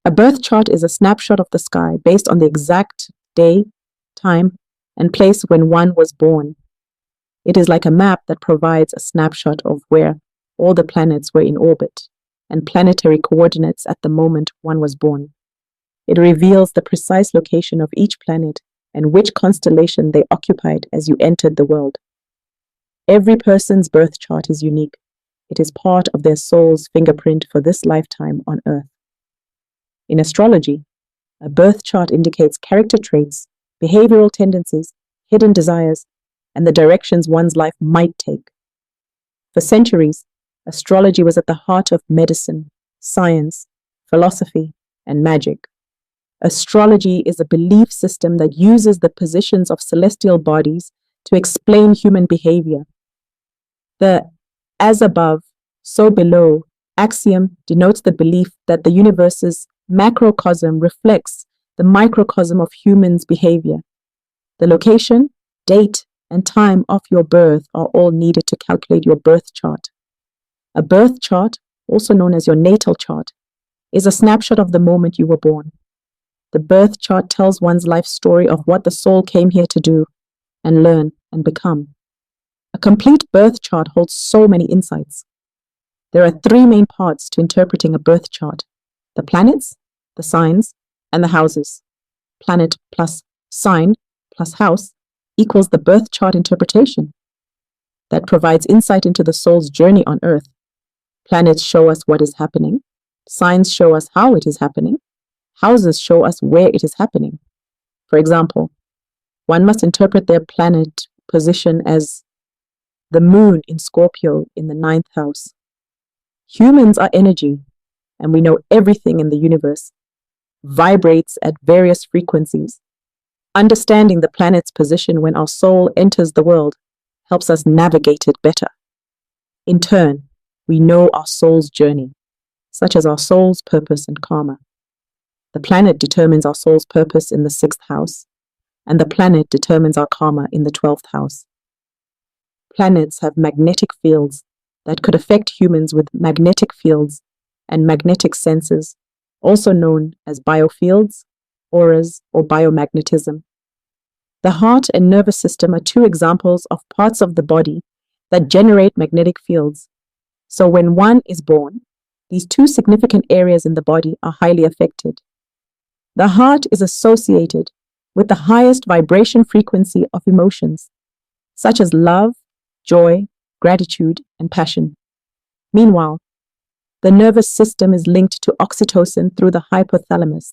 A birth chart is a snapshot of the sky based on the exact day, time, and place when one was born. It is like a map that provides a snapshot of where all the planets were in orbit and planetary coordinates at the moment one was born. It reveals the precise location of each planet and which constellation they occupied as you entered the world. Every person's birth chart is unique. It is part of their soul's fingerprint for this lifetime on Earth. In astrology, a birth chart indicates character traits, behavioral tendencies, hidden desires, and the directions one's life might take. For centuries, astrology was at the heart of medicine, science, philosophy, and magic. Astrology is a belief system that uses the positions of celestial bodies to explain human behavior. The as above, so below axiom denotes the belief that the universe's macrocosm reflects the microcosm of humans' behavior. The location, date, and time of your birth are all needed to calculate your birth chart. A birth chart, also known as your natal chart, is a snapshot of the moment you were born. The birth chart tells one's life story of what the soul came here to do and learn and become. A complete birth chart holds so many insights. There are three main parts to interpreting a birth chart: the planets, the signs, and the houses. Planet plus sign plus house equals the birth chart interpretation. That provides insight into the soul's journey on Earth. Planets show us what is happening. Signs show us how it is happening. Houses show us where it is happening. For example, one must interpret their planet position as the moon in Scorpio in the 9th house. Humans are energy, and we know everything in the universe vibrates at various frequencies. Understanding the planet's position when our soul enters the world helps us navigate it better. In turn, we know our soul's journey, such as our soul's purpose and karma. The planet determines our soul's purpose in the 6th house, and the planet determines our karma in the 12th house. Planets have magnetic fields that could affect humans with magnetic fields and magnetic senses, also known as biofields, auras, or biomagnetism. The heart and nervous system are two examples of parts of the body that generate magnetic fields. So when one is born, these two significant areas in the body are highly affected. The heart is associated with the highest vibration frequency of emotions, such as love, joy, gratitude, and passion. Meanwhile, the nervous system is linked to oxytocin through the hypothalamus,